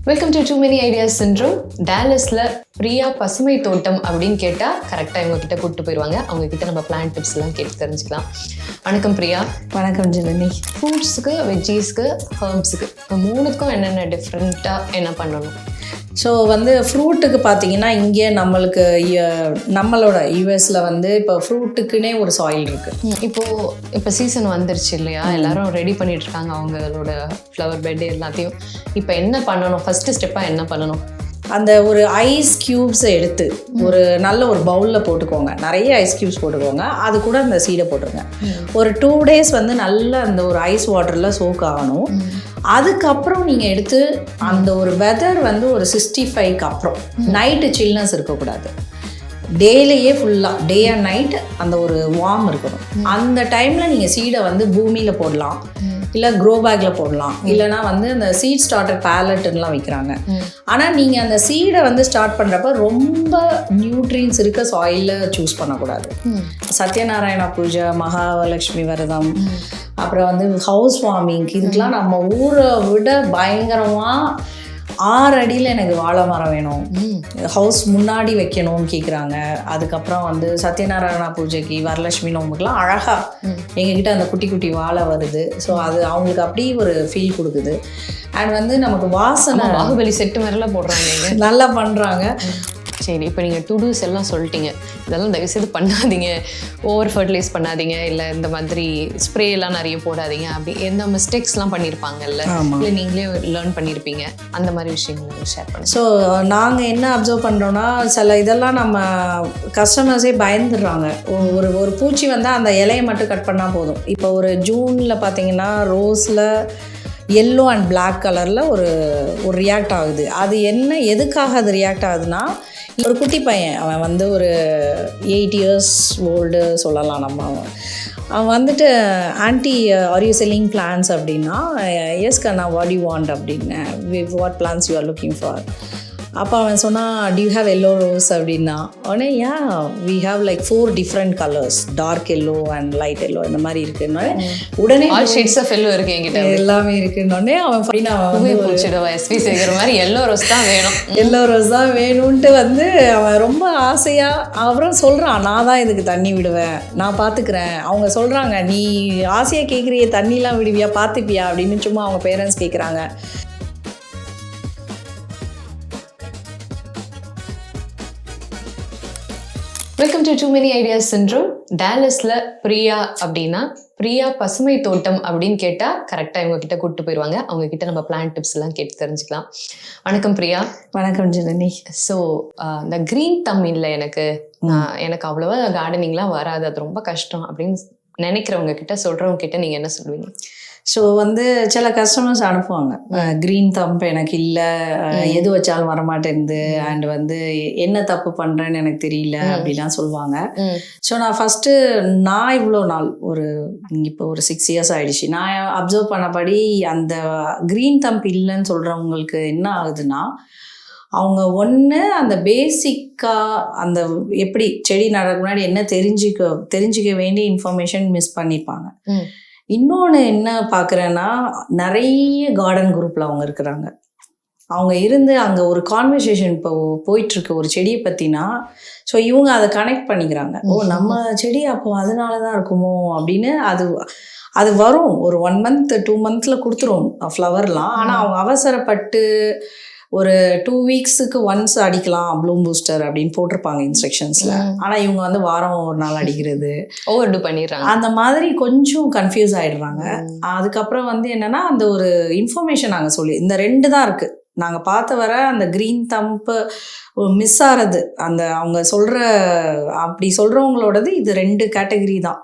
Welcome to too many ideas syndrome. டாலஸில் பிரியா பசுமை தோட்டம் அப்படின்னு கேட்டால் கரெக்டாக இவங்ககிட்ட கூப்பிட்டு போயிடுவாங்க. அவங்கக்கிட்ட நம்ம பிளான் டிப்ஸ் எல்லாம் கேட்டு தெரிஞ்சுக்கலாம். வணக்கம் பிரியா. வணக்கம் ஜனனி. ஃப்ரூட்ஸுக்கு, வெஜ்ஜீஸ்க்கு, ஹர்ப்ஸுக்கு மூணுக்கும் என்னென்ன டிஃப்ரெண்ட்டாக என்ன பண்ணணும்? ஸோ ஃப்ரூட்டுக்கு பார்த்தீங்கன்னா இங்கே நம்மளோட யூஎஸில் இப்போ ஃப்ரூட்டுக்குன்னே ஒரு சாயில் இருக்குது. இப்போ சீசன் வந்துருச்சு இல்லையா, எல்லாரும் ரெடி பண்ணிட்டு இருக்காங்க அவங்களோட ஃப்ளவர் பெட் எல்லாத்தையும். இப்போ என்ன பண்ணணும்? ஃபர்ஸ்ட் ஸ்டெப்பாக என்ன பண்ணணும்? அந்த ஒரு ஐஸ் க்யூப்ஸை எடுத்து ஒரு நல்ல ஒரு பவுலில் போட்டுக்கோங்க. நிறைய ஐஸ் க்யூப்ஸ் போட்டுக்கோங்க. அது கூட அந்த சீடை போட்டுருங்க. ஒரு 2 days நல்லா அந்த ஒரு ஐஸ் வாட்டரில் சோக் ஆகணும். அதுக்கப்புறம் நீங்கள் எடுத்து அந்த ஒரு வெதர் ஒரு 65க்கு அப்புறம் நைட்டு சில்னஸ் இருக்கக்கூடாது. டேலேயே ஃபுல்லாக டே அண்ட் நைட் அந்த ஒரு வார்ம் இருக்கணும். அந்த டைமில் நீங்கள் சீடை பூமியில் போடலாம், இல்லை க்ரோ பேக்கில் போடலாம், இல்லைனா அந்த சீட் ஸ்டார்டர் பேலட்லாம் விற்கிறாங்க. ஆனால் நீங்கள் அந்த சீடை ஸ்டார்ட் பண்ணுறப்ப ரொம்ப நியூட்ரியன்ஸ் இருக்க சாயிலில் சூஸ் பண்ணக்கூடாது. சத்யநாராயண பூஜை, மகாலட்சுமி விரதம், அப்புறம் ஹவுஸ் வார்மிங், இதுக்கெலாம் நம்ம ஊரை விட பயங்கரமாக 6 அடியில் எனக்கு வாழை மரம் வேணும், ஹவுஸ் முன்னாடி வைக்கணும்னு கேட்குறாங்க. அதுக்கப்புறம் சத்யநாராயண பூஜைக்கு, வரலட்சுமி நோம்புக்கெலாம் அழகாக எங்ககிட்ட அந்த குட்டி குட்டி வாழை வருது. ஸோ அது அவங்களுக்கு அப்படியே ஒரு ஃபீல் கொடுக்குது. அண்ட் நமக்கு வாசனை பாகுபலி செட்டு மாதிரிலாம் போடுறாங்க, நல்லா பண்ணுறாங்க. சரி, இப்போ நீங்கள் டுடூஸ் எல்லாம் சொல்லிட்டீங்க. இதெல்லாம் தயவுசெய்து பண்ணாதீங்க, ஓவர் ஃபர்டிலைஸ் பண்ணாதீங்க, இல்லை இந்த மாதிரி ஸ்ப்ரே எல்லாம் நிறைய போடாதீங்க, அப்படி எந்த மிஸ்டேக்ஸ்லாம் பண்ணியிருப்பாங்கல்ல, இல்லை நீங்களே லேர்ன் பண்ணியிருப்பீங்க, அந்த மாதிரி விஷயங்களை ஷேர் பண்ணுங்க. ஸோ நாங்கள் என்ன அப்சர்வ் பண்ணுறோன்னா, சில இதெல்லாம் நம்ம கஸ்டமர்ஸே பயந்துடுறாங்க. ஒரு பூச்சி அந்த இலையை மட்டும் கட் பண்ணால் போதும். இப்போ ஒரு ஜூனில் பார்த்தீங்கன்னா ரோஸில் எல்லோ அண்ட் பிளாக் கலரில் ஒரு ரியாக்ட் ஆகுது. அது எதுக்காக அது ரியாக்ட் ஆகுதுன்னா, ஒரு குட்டி பையன், அவன் ஒரு 8 years ஓல்டு சொல்லலாம் நம்ம. அவன் aunty are you selling plants அப்படின்னா, எஸ் கண்ணா, வாட் யூ வாண்ட் அப்படின்னு, what plants you are looking for. அப்போ அவன் சொன்னான், do you have yellow rose அப்படின்னா. உடனே we have like 4 different colors, dark yellow and light yellow, இந்த மாதிரி இருக்குன்னு உடனே ஆல் ஷேட்ஸ் ஆஃப் எல்லோ இருக்கு என்கிட்ட, எல்லாமே இருக்குன்னொடனே அவன் எஸ்பி சேகர் மாதிரி எல்லோ ரோஸ் தான் வேணும், எல்லோ ரோஸ் தான் வேணும்ன்ட்டு அவன் ரொம்ப ஆசையாக அப்புறம் சொல்கிறான், நான் தான் இதுக்கு தண்ணி விடுவேன், நான் பார்த்துக்கிறேன். அவங்க சொல்கிறாங்க, நீ ஆசையாக கேட்குறிய, தண்ணிலாம் விடுவியா, பார்த்துப்பியா அப்படின்னு சும்மா அவங்க பேரண்ட்ஸ் கேட்குறாங்க. Welcome to too many ideas syndrome. டாலஸில் பிரியா அப்படின்னா பிரியா பசுமை தோட்டம் அப்படின்னு கேட்டால் கரெக்டாக இவங்ககிட்ட கூப்பிட்டு போயிடுவாங்க. அவங்கக்கிட்ட நம்ம பிளான் டிப்ஸ் எல்லாம் கேட்டு தெரிஞ்சுக்கலாம். வணக்கம் பிரியா. வணக்கம் ஜனனி. ஸோ இந்த க்ரீன் தம் இல்லை எனக்கு அவ்வளோவா கார்டனிங்லாம் வராது, அது ரொம்ப கஷ்டம் அப்படின்னு நினைக்கிறவங்க கிட்ட, சொல்கிறவங்க கிட்ட நீங்கள் என்ன சொல்லுவீங்க? ஸோ சில கஸ்டமர்ஸ் அனுப்புவாங்க, க்ரீன் தம்ப் எனக்கு இல்லை, எது வச்சாலும் வரமாட்டேங்குது, அண்ட் என்ன தப்பு பண்ணுறேன்னு எனக்கு தெரியல அப்படிலாம் சொல்லுவாங்க. ஸோ நான் இவ்வளோ நாள் இப்போ ஒரு 6 years ஆகிடுச்சு, நான் அப்சர்வ் பண்ணபடி அந்த க்ரீன் தம்ப் இல்லைன்னு சொல்கிறவங்களுக்கு என்ன ஆகுதுன்னா, அவங்க அந்த பேசிக்காக அந்த எப்படி செடி நடக்க முன்னாடி என்ன தெரிஞ்சிக்க வேண்டிய இன்ஃபர்மேஷன் மிஸ் பண்ணிப்பாங்க. இன்னொன்று என்ன பார்க்குறேன்னா, நிறைய கார்டன் குரூப்பில் அவங்க இருக்கிறாங்க. அவங்க அங்கே ஒரு கான்வர்சேஷன் இப்போ போயிட்டுருக்கு ஒரு செடியை பற்றினா. ஸோ இவங்க அதை கனெக்ட் பண்ணிக்கிறாங்க, நம்ம செடி அப்போ அதனால தான் இருக்குமோ அப்படின்னு. அது வரும் ஒரு 1 month 2 months கொடுத்துரும் ஃப்ளவர்லாம். ஆனால் அவங்க அவசரப்பட்டு ஒரு 2 weeksக்கு ஒன்ஸ் அடிக்கலாம் ப்ளூம் பூஸ்டர் அப்படின்னு போட்டிருப்பாங்க இன்ஸ்ட்ரக்ஷன்ஸில். ஆனால் இவங்க வாரம் ஒரு நாள் அடிக்கிறது, ஓவர்டு பண்ணிடுறாங்க. அந்த மாதிரி கொஞ்சம் கன்ஃபியூஸ் ஆகிடுறாங்க. அதுக்கப்புறம் என்னென்னா, அந்த ஒரு இன்ஃபர்மேஷன் நாங்கள் சொல்லி இந்த 2 தான் இருக்குது. நாங்கள் பார்த்த வர அந்த க்ரீன் தம்ப்பு மிஸ் ஆகிறது, அவங்க அப்படி சொல்கிறவங்களோடது இது 2 கேட்டகரி தான்.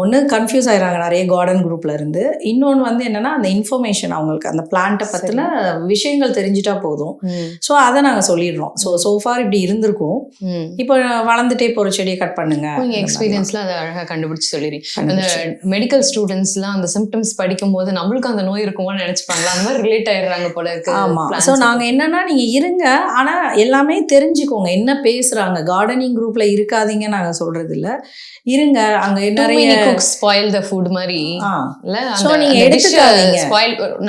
ஒன்று கன்ஃபியூஸ் ஆகிறாங்க நிறைய கார்டன் குரூப்பில் இருந்து. இன்னொன்று என்னென்னா, அந்த இன்ஃபர்மேஷன் அவங்களுக்கு அந்த பிளான்ட்டை பற்றின விஷயங்கள் தெரிஞ்சிட்டா போதும். ஸோ அதை நாங்கள் சொல்லிடுறோம். சோஃபார் இப்படி இருந்திருக்கும், இப்போ வளர்ந்துட்டே போகிற செடியை கட் பண்ணுங்க. எக்ஸ்பீரியன்ஸ்லாம் அதை அழகாக கண்டுபிடிச்சி சொல்லிடுறீங்க. அந்த மெடிக்கல் ஸ்டூடெண்ட்ஸ்லாம் அந்த சிம்டம்ஸ் படிக்கும்போது நம்மளுக்கு அந்த நோய் இருக்குமோன்னு நினச்சிப்பாங்களா, அந்த மாதிரி ரிலேட் ஆகிடுறாங்க போல இருக்கு. ஆமாம், ஸோ நாங்கள் என்னன்னா நீங்கள் இருங்க, ஆனால் எல்லாமே தெரிஞ்சுக்கோங்க, என்ன பேசுகிறாங்க. கார்டனிங் குரூப்பில் இருக்காதீங்க நாங்கள் சொல்கிறது இல்லை, இருங்க. அங்கே நிறைய ஸ்பாயில் த ஃபுட் மாதிரி ஸோ நீங்கள் எடுத்துக்காதீங்க.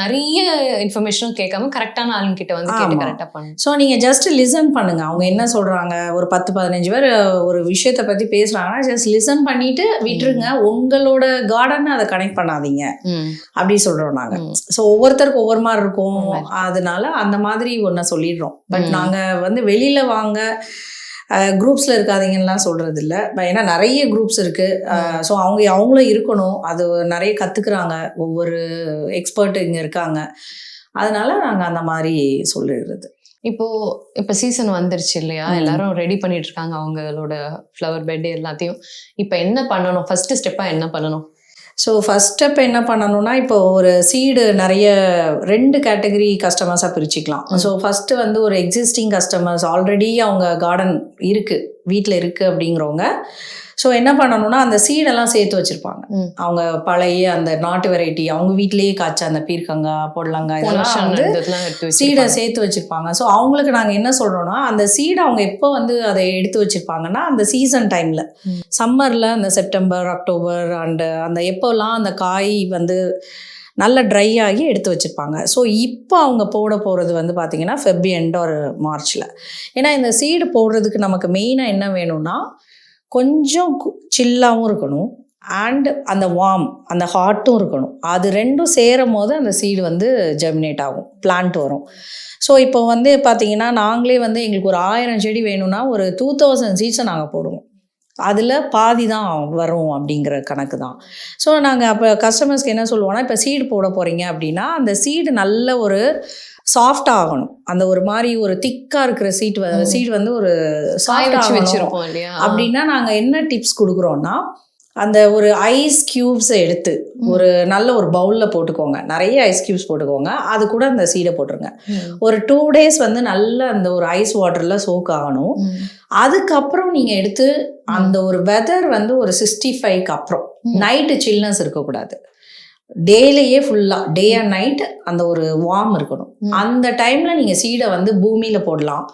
நிறைய இன்ஃபர்மேஷனும் கேட்காம கரெக்டான ஆளுங்கிட்ட வந்து கேட்டு கரெக்டாக பண்ணுங்க. ஸோ நீங்கள் ஜஸ்ட் லிசன் பண்ணுங்க, அவங்க என்ன சொல்கிறாங்க. ஒரு 10-15 பேர் ஒரு விஷயத்தை பற்றி பேசுகிறாங்கன்னா ஜஸ்ட் லிசன் பண்ணிட்டு விட்டுருங்க. உங்களோட கார்டனை அதை கனெக்ட் பண்ணாதீங்க அப்படி சொல்கிறோம் நாங்கள். ஸோ ஒவ்வொருத்தருக்கும் ஒவ்வொரு மாதிரி இருக்கும், அதனால அந்த மாதிரி ஒன்றை சொல்லிடுறோம். பட் நாங்கள் வந்து வெளியில் வாங்க குரூப்ஸில் இருக்காதீங்கலாம் சொல்கிறது இல்லை. ஏன்னா நிறைய குரூப்ஸ் இருக்குது. ஸோ அவங்களும் இருக்கணும், அது நிறைய கற்றுக்குறாங்க, ஒவ்வொரு எக்ஸ்பர்ட் இங்கே இருக்காங்க. அதனால நாங்கள் அந்த மாதிரி சொல்லிடுறது. இப்போ சீசன் வந்துருச்சு இல்லையா, எல்லாரும் ரெடி பண்ணிட்டு இருக்காங்க அவங்களோட ஃப்ளவர் பெட் எல்லாத்தையும். இப்போ என்ன பண்ணணும், ஃபர்ஸ்ட் ஸ்டெப்பாக என்ன பண்ணணும்? ஸோ ஃபஸ்ட் ஸ்டெப் என்ன பண்ணணும்னா, இப்போ ஒரு சீடு நிறைய 2 கேட்டகரி கஸ்டமர்ஸாக பிரிச்சுக்கலாம். ஸோ ஃபஸ்ட்டு வந்து ஒரு எக்ஸிஸ்டிங் கஸ்டமர்ஸ், ஆல்ரெடி அவங்க கார்டன் இருக்குது, வீட்டில் இருக்குது அப்படிங்கிறவங்க. ஸோ என்ன பண்ணணும்னா, அந்த சீடெல்லாம் சேர்த்து வச்சுருப்பாங்க. அவங்க பழைய அந்த நாட்டு வெரைட்டி, அவங்க வீட்டிலேயே காய்ச்ச அந்த பீர்க்கங்காய், பொடலங்காய் இதெல்லாம் வந்து சீடை சேர்த்து வச்சுருப்பாங்க. ஸோ அவங்களுக்கு நாங்கள் என்ன சொல்கிறோன்னா, அந்த சீடை அவங்க எப்போ வந்து அதை எடுத்து வச்சுருப்பாங்கன்னா, அந்த சீசன் டைமில் சம்மரில் அந்த செப்டம்பர், அக்டோபர் அந்த எப்போல்லாம் அந்த காய் வந்து நல்லா ட்ரை ஆகி எடுத்து வச்சுருப்பாங்க. ஸோ இப்போ அவங்க போட போகிறது வந்து பார்த்திங்கன்னா ஃபெப்ரவரி எண்ட் ஒரு மார்ச்சில். ஏன்னா இந்த சீடு போடுறதுக்கு நமக்கு மெயினாக என்ன வேணும்னா, கொஞ்சம் சில்லாகவும் இருக்கணும் அண்ட் அந்த வார்ம், அந்த ஹாட்டும் இருக்கணும். அது ரெண்டும் சேரும் போது அந்த சீடு வந்து ஜெர்மினேட் ஆகும், பிளான்ட் வரும். ஸோ இப்போ வந்து பார்த்திங்கன்னா நாங்களே வந்து எங்களுக்கு ஒரு 1000 செடி வேணும்னா ஒரு 2000 சீட்ஸை நாங்கள் போடுவோம். அதில் பாதி தான் வரும் அப்படிங்கிற கணக்கு தான். ஸோ நாங்கள் அப்போ கஸ்டமர்ஸ்க்கு என்ன சொல்லுவோம்னா, இப்போ சீடு போட போகிறீங்க அப்படின்னா அந்த சீடு நல்ல ஒரு சாஃப்டாக ஆகணும். அந்த ஒரு மாதிரி ஒரு திக்காக இருக்கிற சீடு வந்து ஒரு சாஃப்டாக வச்சுருப்போம் இல்லையா. அப்படின்னா நாங்கள் என்ன டிப்ஸ் கொடுக்குறோன்னா, அந்த ஒரு ஐஸ் க்யூப்ஸை எடுத்து ஒரு நல்ல ஒரு பவுலில் போட்டுக்கோங்க, நிறைய ஐஸ் க்யூப்ஸ் போட்டுக்கோங்க. அது கூட அந்த சீடை போட்டுருங்க. ஒரு 2 days வந்து நல்ல அந்த ஒரு ஐஸ் வாட்டரில் சோக் ஆகணும். அதுக்கப்புறம் நீங்கள் எடுத்து அந்த ஒரு வெதர் வந்து ஒரு 65க்கு அப்புறம், நைட்டு சில்னஸ் இருக்கக்கூடாது, டேலேயே ஃபுல்லாக டே அண்ட் நைட் அந்த ஒரு வார்ம் இருக்கணும். அந்த டைமில் நீங்கள் சீடை வந்து பூமியில் போடலாம்,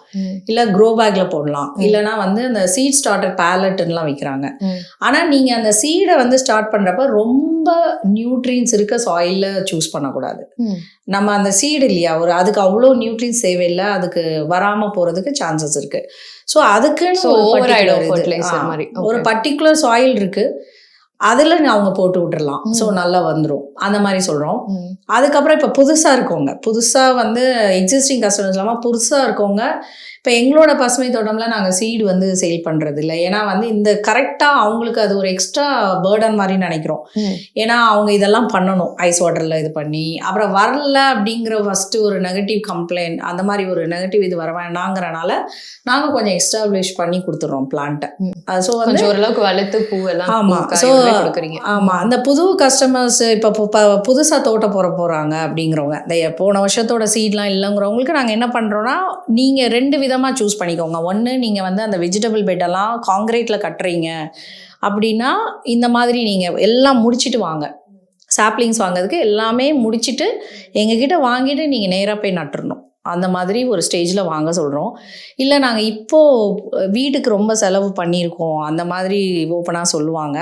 இல்லை க்ரோ பேக்கில் போடலாம், இல்லைனா வந்து அந்த சீட் ஸ்டார்டர் பேலட்லாம் விற்கிறாங்க. ஆனால் நீங்கள் அந்த சீடை வந்து ஸ்டார்ட் பண்ணுறப்ப ரொம்ப நியூட்ரியன்ஸ் இருக்க சாயிலில் சூஸ் பண்ணக்கூடாது. நம்ம அந்த சீடு இல்லையா, அதுக்கு அவ்வளோ நியூட்ரியன்ஸ் தேவையில்லை, அதுக்கு வராமல் போகிறதுக்கு சான்சஸ் இருக்குது. ஸோ அதுக்குன்னு ஒரு பர்டிகுலர் சாயில் இருக்குது, அதில் அவங்க போட்டு விட்டுறலாம். ஸோ நல்லா வந்துடும், அந்த மாதிரி சொல்கிறோம். அதுக்கப்புறம் இப்போ புதுசாக வந்து எக்ஸிஸ்டிங் கஸ்டமர்ஸ் இல்லாமல் புதுசாக இருக்கவங்க, இப்போ எங்களோட பசுமை தோட்டம்ல நாங்கள் சீடு வந்து சேல் பண்ணுறது இல்லை. ஏன்னா வந்து இந்த கரெக்டாக அவங்களுக்கு அது ஒரு எக்ஸ்ட்ரா பேர்டன் மாதிரி நினைக்கிறோம். ஏன்னா அவங்க இதெல்லாம் பண்ணணும், ஐஸ் வாட்டரில் இது பண்ணி, அப்புறம் வரல அப்படிங்கிற ஃபஸ்ட்டு ஒரு நெகட்டிவ் கம்ப்ளைண்ட், அந்த மாதிரி ஒரு நெகட்டிவ் இது வர வேண்டாங்கிறனால நாங்கள் கொஞ்சம் எக்ஸ்டாப்ளிஷ் பண்ணி கொடுத்துட்றோம் பிளான்ட்டை. ஸோ வந்து ஓரளவுக்கு வளர்த்து பூவெல்லாம். ஆமாம். ஸோ ஆமாம், அந்த புது கஸ்டமர்ஸ் இப்போ புதுசாக தோட்டம் போகிறாங்க அப்படிங்கிறவங்க, இந்த போன வருஷத்தோட சீட்லாம் இல்லைங்கிறவங்களுக்கு நாங்கள் என்ன பண்ணுறோன்னா, நீங்கள் 2 விதமாக சூஸ் பண்ணிக்கோங்க. ஒன்று, நீங்கள் வந்து அந்த வெஜிடபிள் பெட்டெல்லாம் காங்கிரீட்டில் கட்டுறீங்க அப்படின்னா இந்த மாதிரி நீங்கள் எல்லாம் முடிச்சுட்டு வாங்க, சாப்ளிங்ஸ் வாங்கிறதுக்கு எல்லாமே முடிச்சுட்டு எங்ககிட்ட வாங்கிட்டு நீங்கள் நேராக போய் நட்டுறணும். அந்த மாதிரி ஒரு ஸ்டேஜில் வாங்க சொல்கிறோம். இல்லை நாங்கள் இப்போது வீட்டுக்கு ரொம்ப செலவு பண்ணியிருக்கோம் அந்த மாதிரி ஓப்பனாக சொல்லுவாங்க,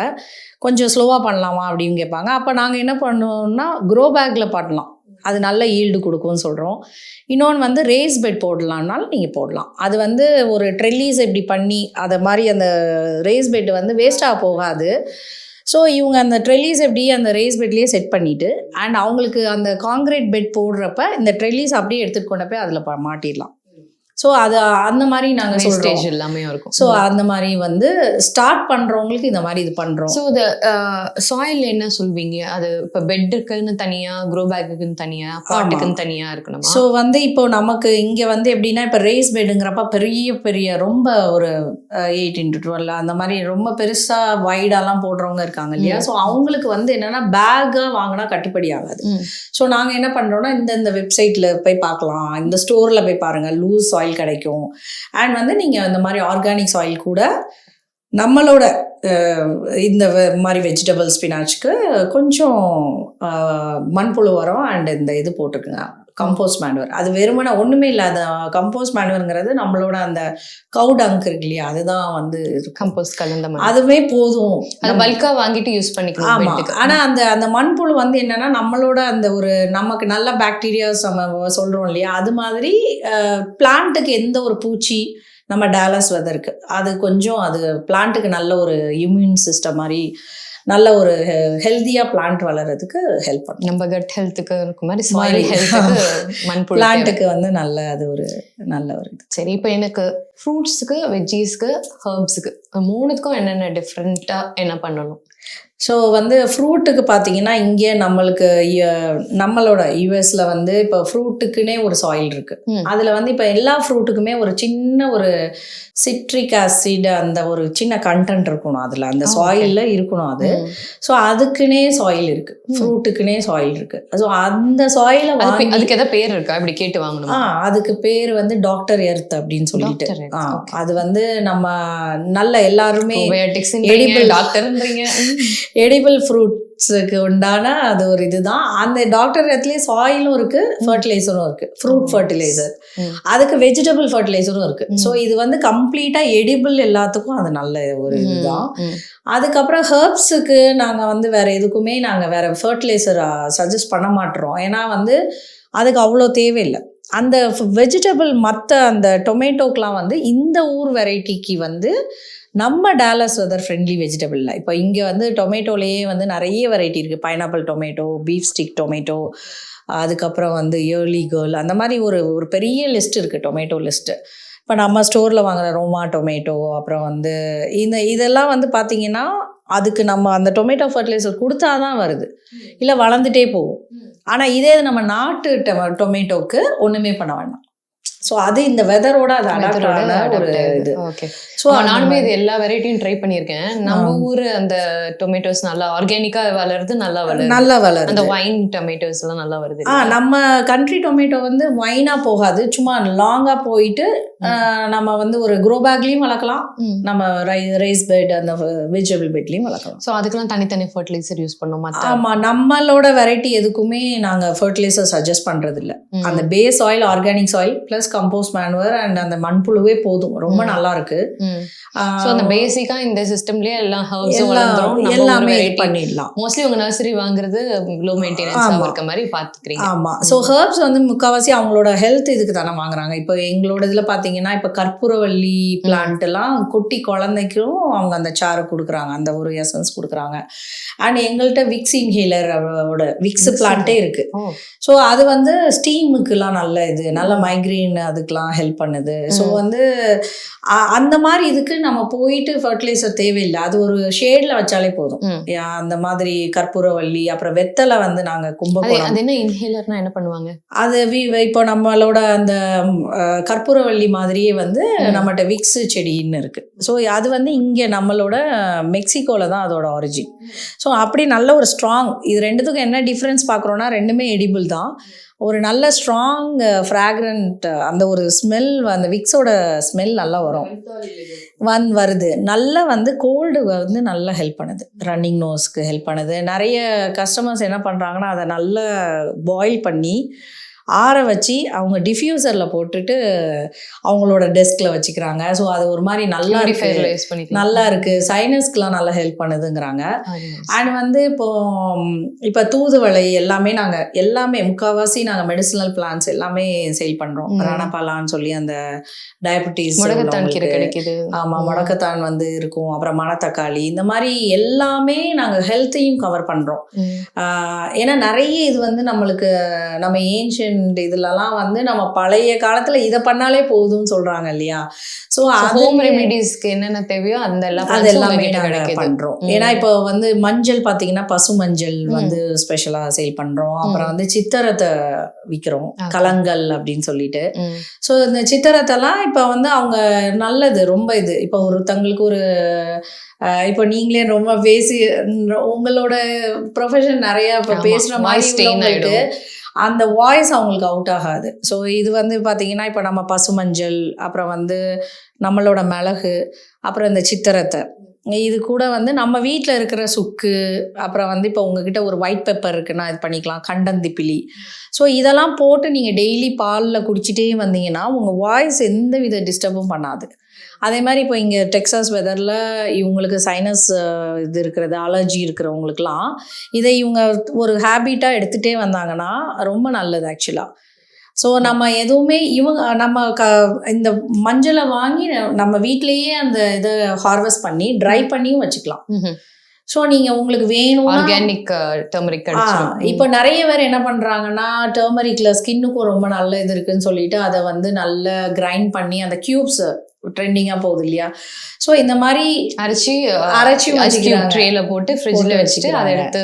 கொஞ்சம் ஸ்லோவாக பண்ணலாமா அப்படின்னு கேட்பாங்க. அப்போ நாங்கள் என்ன பண்ணுவோம்னா, க்ரோ பேக்கில் பண்ணலாம், அது நல்ல ஈல்டு கொடுக்கும்னு சொல்கிறோம். இன்னொன்று வந்து ரேஸ் பெட் போடலான்னாலும் நீங்கள் போடலாம். அது வந்து ஒரு ட்ரெல்லிஸ் இப்படி பண்ணி அதை மாதிரி அந்த ரேஸ் பெட் வந்து வேஸ்ட்டாக போகாது. ஸோ இவங்க அந்த ட்ரெல்லிஸ் எப்படி அந்த ரேஸ் பெட்லேயே செட் பண்ணிவிட்டு அண்ட் அவங்களுக்கு அந்த காங்கிரீட் பெட் போடுறப்ப இந்த ட்ரெல்லிஸ் அப்படியே எடுத்துகிட்டு கொண்டு போய் அதில் மாட்டிடலாம். ஸோ அது அந்த மாதிரி நாங்கள் சொல்கிறோம், எல்லாமே இருக்கும். ஸோ அந்த மாதிரி வந்து ஸ்டார்ட் பண்ணுறவங்களுக்கு இந்த மாதிரி இது பண்ணுறோம். ஸோ இந்த சாயில் என்ன சொல்வீங்க, அது இப்போ பெட்டுக்குன்னு தனியாக, க்ரோ பேக்குன்னு தனியாக, பாட்டுக்குன்னு தனியாக இருக்கணும். ஸோ வந்து இப்போ நமக்கு இங்கே வந்து எப்படின்னா, இப்போ ரேஸ் பெட்டுங்கிறப்ப பெரிய ரொம்ப ஒரு 8x12 அந்த மாதிரி ரொம்ப பெருசாக வைடாலாம் போடுறவங்க இருக்காங்க இல்லையா. ஸோ அவங்களுக்கு வந்து என்னென்னா பேக்காக வாங்கினா கட்டுப்படி ஆகாது. ஸோ நாங்கள் என்ன பண்ணுறோன்னா, இந்த வெப்சைட்டில் போய் பார்க்கலாம், இந்த ஸ்டோரில் போய் பாருங்கள், லூஸ் சாயில் கிடைக்கும். அண்ட் வந்து நீங்கள் இந்த மாதிரி ஆர்கானிக் சாயில் கூட நம்மளோட இந்த மாதிரி வெஜிடபிள் ஸ்பினாச்சுக்கு கொஞ்சம் மண்புழு உரம் அண்ட் இந்த இது போட்டுக்குங்க, கம்போஸ்ட் மேனுவர். அது வெறுமனே ஒன்றுமே இல்லை. அது கம்போஸ்ட் மேனுவருங்கிறது நம்மளோட அந்த கவு டங்க் இருக்கு இல்லையா, அதுதான் வந்து கம்போஸ்ட் கலந்த மாதிரி. அதுவே போதும். அதை பல்காக வாங்கிட்டு யூஸ் பண்ணிக்கலாம். ஆமாம். ஆனால் அந்த மண்புழு வந்து என்னென்னா நம்மளோட அந்த ஒரு நமக்கு நல்ல பாக்டீரியாஸ் நம்ம சொல்கிறோம் இல்லையா, அது மாதிரி பிளான்ட்டுக்கு எந்த ஒரு பூச்சி நம்ம டாலஸ் வெதருக்கு அது கொஞ்சம் அது பிளான்ட்டுக்கு நல்ல ஒரு இம்யூன் சிஸ்டம் மாதிரி நல்ல ஒரு ஹெல்த்தியாக பிளான்ட் வளர்கிறதுக்கு ஹெல்ப் பண்ணும். நம்ம கட் ஹெல்த்துக்கு இருக்க மாதிரி சாயில் ஹெல்த்துக்கு மண்புழு பிளான்ட்டுக்கு வந்து நல்ல அது ஒரு நல்ல ஒரு இது. சரி, இப்போ எனக்கு ஃப்ரூட்ஸுக்கு, வெஜ்ஜீஸ்க்கு, ஹர்ப்ஸுக்கு மூணுத்துக்கும் என்னென்ன டிஃப்ரெண்ட்டாக என்ன பண்ணணும்? ஸோ வந்து ஃப்ரூட்டுக்கு பார்த்தீங்கன்னா இங்கே நம்மளுக்கு நம்மளோட யூஎஸில் வந்து இப்போ ஃப்ரூட்டுக்குன்னே ஒரு சாயில் இருக்குது. அதில் வந்து இப்போ எல்லா ஃப்ரூட்டுக்குமே ஒரு சின்ன ஒரு சிட்ரிக் ஆசிட் அந்த ஒரு சின்ன கண்டென்ட் இருக்கணும் அதில், அந்த சாயிலில் இருக்கணும் அது. ஸோ அதுக்குன்னே சாயில் இருக்குது, ஃப்ரூட்டுக்குன்னே சாயில் இருக்குது. ஸோ அந்த சாயிலை அதுக்கு எதாவது பேர் இருக்கா இப்படி கேட்டு வாங்கணும்? அதுக்கு பேர் வந்து டாக்டர் எர்த் அப்படின்னு சொல்லிட்டு. அது வந்து நம்ம நல்ல எல்லாருமே எடிபிள் ஃப்ரூட்ஸுக்கு உண்டான அது ஒரு இதுதான். அந்த டாக்டர் இடத்துலேயே சாயிலும் இருக்குது, ஃபர்டிலைசரும் இருக்குது, ஃப்ரூட் ஃபர்டிலைசர். அதுக்கு வெஜிடபிள் ஃபர்டிலைசரும் இருக்குது. ஸோ இது வந்து கம்ப்ளீட்டாக எடிபிள் எல்லாத்துக்கும் அது நல்ல ஒரு இதுதான். அதுக்கப்புறம் ஹெர்ப்ஸுக்கு நாங்கள் வந்து வேறு எதுக்குமே நாங்கள் வேறு ஃபர்டிலைசர் சஜஸ்ட் பண்ண மாட்டோம். ஏன்னா வந்து அதுக்கு அவ்வளோ தேவையில்லை. அந்த வெஜிடபிள் மற்ற அந்த டொமேட்டோக்கெலாம் வந்து இந்த ஊர் வெரைட்டிக்கு வந்து நம்ம டாலஸ் வெதர் ஃப்ரெண்ட்லி வெஜிடபிளில் இப்போ இங்கே வந்து டொமேட்டோலேயே வந்து நிறைய வெரைட்டி இருக்குது. Pineapple tomato, beef stick tomato, அதுக்கப்புறம் வந்து ஏர்லி கேர்ள், அந்த மாதிரி ஒரு பெரிய லிஸ்ட் இருக்குது, டொமேட்டோ லிஸ்ட்டு. இப்போ நம்ம ஸ்டோரில் வாங்குகிற ரோமா டொமேட்டோ, அப்புறம் வந்து இதெல்லாம் வந்து பார்த்திங்கன்னா அதுக்கு நம்ம அந்த டொமேட்டோ ஃபர்டிலைசர் கொடுத்தா தான் வருது, இல்லை வளர்ந்துட்டே போகும். ஆனால் இதே நம்ம நாட்டு டொமேட்டோவுக்கு ஒன்றுமே பண்ண வேண்டாம். ஸோ அது இந்த வெதரோட அது அடாப்ட் ஆன ஒரு இது. ஓகே. ஸோ நானுமே இது எல்லா வெரைட்டியும் ட்ரை பண்ணியிருக்கேன். நம்ம ஊர் அந்த டொமேட்டோஸ் நல்லா ஆர்கானிக்காக வளருது, நல்லா வளருது. அந்த வைன் டொமேட்டோஸ் எல்லாம் நல்லா வருது. நம்ம கண்ட்ரி டொமேட்டோ வந்து வைனாக போகாது, சும்மா லாங்காக போயிட்டு நம்ம வந்து ஒரு க்ரோ பேக்லேயும் வளர்க்கலாம், நம்ம ரைஸ் பெட் அந்த வெஜிடபிள் பெட்லேயும் வளர்க்கலாம். ஸோ அதுக்கெல்லாம் தனித்தனி ஃபர்டிலைசர் யூஸ் பண்ணோம். ஆமாம், நம்மளோட வெரைட்டி எதுக்குமே நாங்கள் ஃபர்டிலைசர் சஜஸ்ட் பண்ணுறதில்ல. அந்த base oil organic soil plus compost manure and அந்த மண்புழுவே போதும், ரொம்ப நல்லா இருக்கு. ஸோ அந்த பேசிக்கா இந்த சிஸ்டம்லயே எல்லாம் ஹர்ப்ஸும் வளர்ந்துரும், எல்லாமே பண்ணிடலாம். மோஸ்ட்லி உங்க நர்சரி வாங்குறது லோ மெயின்டெனன்ஸா இருக்க மாதிரி பாத்துக்கிறீங்க. ஆமா. ஸோ ஹர்ப்ஸ் வந்து முக்கால்வாசி அவங்களோட ஹெல்த் இதுக்கு தானே வாங்குறாங்க. இப்போ எங்களோட இதில் பார்த்தீங்கன்னா இப்போ கற்பூரவள்ளி பிளான்ட் எல்லாம் குட்டி குழந்தைக்கும் அவங்க அந்த சாறு கொடுக்குறாங்க, அந்த ஒரு எசன்ஸ் கொடுக்குறாங்க. அண்ட் எங்கள்கிட்ட விக்ஸ் இன்ஹேலரோட விக்ஸ் பிளான்ட்டே இருக்கு. ஸோ அது வந்து ஸ்டீமுக்குலாம் நல்ல இது, நல்ல மைக்ரேன் அதுக்கெலாம் ஹெல்ப் பண்ணுது. ஸோ வந்து அந்த மாதிரி இதுக்கு நம்ம போயிட்டு ஃபர்டிலைசர் தேவையில்லை, அது ஒரு ஷேடில் வச்சாலே போதும். அந்த மாதிரி கற்பூரவள்ளி, அப்புறம் வெத்தலை வந்து நாங்கள் கும்பகோணம். அது என்ன இன்ஹேலர்னா என்ன பண்ணுவாங்க? அது இப்போ நம்மளோட அந்த கற்பூரவள்ளி மாதிரியே வந்து நம்மகிட்ட விக்ஸ் செடின்னு இருக்குது. ஸோ அது வந்து இங்கே நம்மளோட மெக்சிகோவில் தான் அதோட ஆரிஜின். ஸோ அப்படி நல்ல ஒரு ஸ்ட்ராங், இது ரெண்டுத்துக்கும் என்ன டிஃப்ரென்ஸ் பார்க்குறோன்னா ரெண்டுமே எடிபிள் தான். ஒரு நல்ல ஸ்ட்ராங் ஃப்ராக்ரண்ட் அந்த ஒரு ஸ்மெல், அந்த விக்ஸோட ஸ்மெல் நல்லா வரும், வருது. நல்லா வந்து கோல்டு வந்து நல்லா ஹெல்ப் பண்ணுது, ரன்னிங் நோஸ்க்கு ஹெல்ப் பண்ணுது. நிறைய கஸ்டமர்ஸ் என்ன பண்ணுறாங்கன்னா அதை நல்லா பாயில் பண்ணி ஆற வச்சு அவங்க டிஃப்யூசரில் போட்டுட்டு அவங்களோட டெஸ்கில் வச்சுக்கிறாங்க. ஸோ அது ஒரு மாதிரி நல்லா இருக்குது, சைனஸ்க்குலாம் நல்லா ஹெல்ப் பண்ணுதுங்கிறாங்க. அண்ட் வந்து இப்போ தூதுவளை எல்லாமே முக்கால்வாசி நாங்கள் மெடிசினல் பிளான்ஸ் எல்லாமே சேல் பண்ணுறோம். ரணப்பலான்னு சொல்லி அந்த டயபெட்டிஸ் கிடைக்குது. ஆமாம், முடக்கத்தான் வந்து இருக்கும், அப்புறம் மணத்தக்காளி, இந்த மாதிரி எல்லாமே நாங்கள் ஹெல்த்தையும் கவர் பண்ணுறோம். ஏன்னா நிறைய இது வந்து நம்மளுக்கு நம்ம ஏன்ஷியன்ட் இதுலலாம் வந்து நம்ம பழைய காலத்துல இதை பண்ணாலே போதும்னு சொல்றாங்க இல்லையா. ஸோ ஹோம் ரெமிடிஸ்க்கு என்னென்ன தேவையோ அது எல்லாமே நாங்கள் பண்றோம். ஏன்னா இப்போ வந்து மஞ்சள் பார்த்தீங்கன்னா பசு மஞ்சள் வந்து ஸ்பெஷலா சேல் பண்றோம். அப்புறம் வந்து சித்திரத்தை விற்கிறோம், கலங்கல் அப்படின்னு சொல்லிட்டு. ஸோ இந்த சித்திரத்தெல்லாம் இப்போ வந்து அவங்க நல்லது ரொம்ப இது. இப்போ ஒருத்தங்களுக்கு ஒரு இப்போ நீங்களே ரொம்ப பேசி உங்களோட ப்ரொஃபஷன் நிறைய இப்போ பேசுற மாதிரி அந்த வாய்ஸ் அவங்களுக்கு அவுட் ஆகாது. ஸோ இது வந்து பார்த்திங்கன்னா இப்போ நம்ம பசுமஞ்சள், அப்புறம் வந்து நம்மளோட மிளகு, அப்புறம் இந்த சித்திரத்தை, இது கூட வந்து நம்ம வீட்டில் இருக்கிற சுக்கு, அப்புறம் வந்து இப்போ உங்ககிட்ட ஒரு ஒயிட் பெப்பர் இருக்குன்னா இது பண்ணிக்கலாம், கண்டந்திப்பிலி. ஸோ இதெல்லாம் போட்டு நீங்கள் டெய்லி பாலில் குடிச்சிட்டே வந்தீங்கன்னா உங்கள் வாய்ஸ் எந்த வித டிஸ்டர்பும் பண்ணாது. அதே மாதிரி இப்போ இங்கே டெக்ஸாஸ் வெதரில் இவங்களுக்கு சைனஸ் இது இருக்கிறது, அலர்ஜி இருக்கிறவங்களுக்குலாம் இதை இவங்க ஒரு ஹேபிட்டாக எடுத்துகிட்டே வந்தாங்கன்னா ரொம்ப நல்லது ஆக்சுவலாக. ஸோ நம்ம எதுவுமே நம்ம இந்த மஞ்சளை வாங்கி நம்ம வீட்டிலேயே அந்த இதை ஹார்வெஸ்ட் பண்ணி ட்ரை பண்ணியும் வச்சுக்கலாம். ஸோ நீங்கள் உங்களுக்கு வேணும் ஆர்கானிக் டர்மரிக். இப்போ நிறைய பேர் என்ன பண்ணுறாங்கன்னா டர்மரிக்கில் ஸ்கின்னுக்கும் ரொம்ப நல்ல இது இருக்குன்னு சொல்லிட்டு அதை வந்து நல்லா கிரைண்ட் பண்ணி அந்த க்யூப்ஸ் ட்ரெண்டிங்காக போகுது இல்லையா. ஸோ இந்த மாதிரி அரைச்சி ட்ரேல போட்டு ஃப்ரிட்ஜில் வச்சுட்டு அதை எடுத்து